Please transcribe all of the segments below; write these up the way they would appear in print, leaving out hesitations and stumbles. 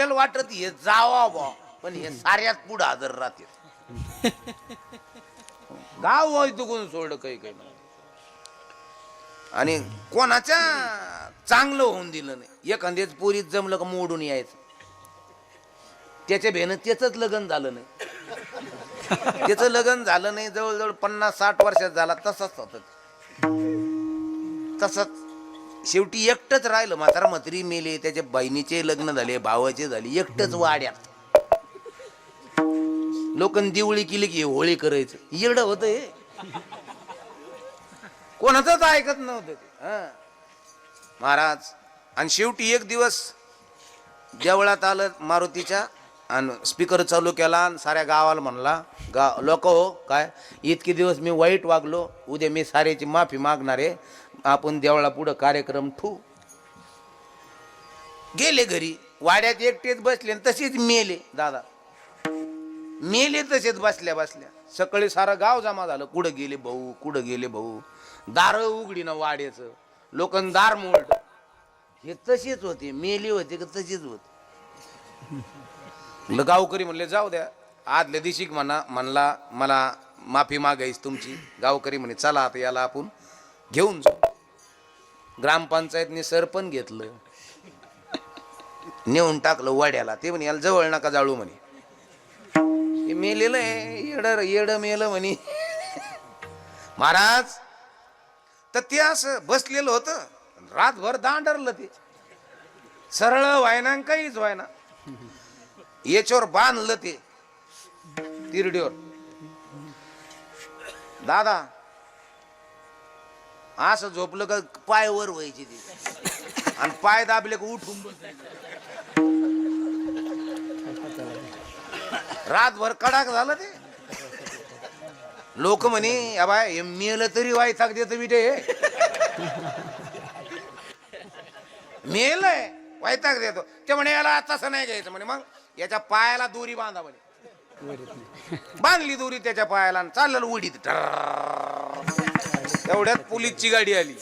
आपल्याला वाटत हे जावा बा, पण हे साऱ्यात पुढे हजर राहते. गाव होय कोण सोड काही काही नाही. आणि कोणाच्या चांगलं होऊन दिलं नाही. एखाद्याच पोरीत जमलं का मोडून यायचं. त्याच्या भेनं त्याच लग्न झालं नाही. त्याचं लग्न झालं नाही, जवळजवळ 50-60 वर्षात झाला तसाच होत. तसंच शेवटी एकटंच राहिलं. म्हातारा म्हातारी मेले, त्याच्या बहिणीचे लग्न झाले, भावाचे झाले, एकटंच वाड्यात. लोकांनी दिवळी केली की होळी करायचं येडं होतं हे. कोणाचंच ऐकत नव्हतं ते. महाराज आणि शेवटी एक दिवस देवळात आलं मारुतीच्या आणि स्पीकर चालू केला आणि साऱ्या गावाला म्हणला, लोक हो काय इतके दिवस मी वाईट वागलो, उद्या मी साऱ्याची माफी मागणार आहे, आपण देवळा पुढं कार्यक्रम ठेवू. गेले घरी, वाड्यात एकटेच बसले आणि तसेच मेले. दादा मेले तसेच बसल्या बसल्या. सकाळी सारं गाव जमा झालं, कुठं गेले भाऊ, कुठं गेले भाऊ. दार उघडी ना वाड्याचं, लोकांनी दार मोडलं. हे तसेच होते, मेले होते का तसेच होते. गावकरी म्हणले जाऊ द्या, आदल्या दिवशी म्हणला मला माफी मागायची तुमची. गावकरी म्हणे चला आता याला आपण घेऊन जाऊ. ग्रामपंचायतने सरपंच घेतलं, नेऊन टाकलं वाड्याला. ते म्हणे याला जवळ नका जाळू म्हणे, हे मेलेलं आहे, येड मेलं म्हणे. महाराज तर ते असं बसलेलं होतं, रातभर दांडरलं ते. सरळ व्हायना काहीच व्हायना. याच्यावर बांधलं ते तिरडीवर. दादा असं झोपलं का पाय वर व्हायचे ते, आणि पाय दाबले का उठून रातभर कडाक झालं ते. लोक म्हणे बाय हे मेलं तरी वायताक देत मी ते. मेलय वैताग देतो ते म्हणे, याला तसं नाही घ्यायचं म्हणे. मग याच्या पायाला दोरी बांधा म्हणे. बांधली दोरी त्याच्या पायाला आणि चाललं उडीत. तेवढ्यात पोलीसची गाडी आली.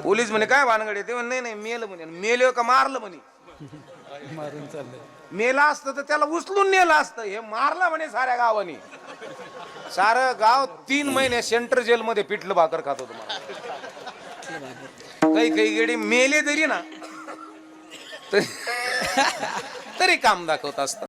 पोलीस म्हणे काय भानगडे? ते म्हणे नाही नाही मेलं म्हणे. मेलं का मारलं म्हणे? मारून चाललंय. मेला असतं तर त्याला उचलून नेलं असतं, हे मारलं म्हणे साऱ्या गावाने. सारं गाव 3 महिने सेंट्रल जेल मध्ये पिठलं भाकर खात होतं. काही काही गेडी मेले तरी ना तरी काम दाखवत असत.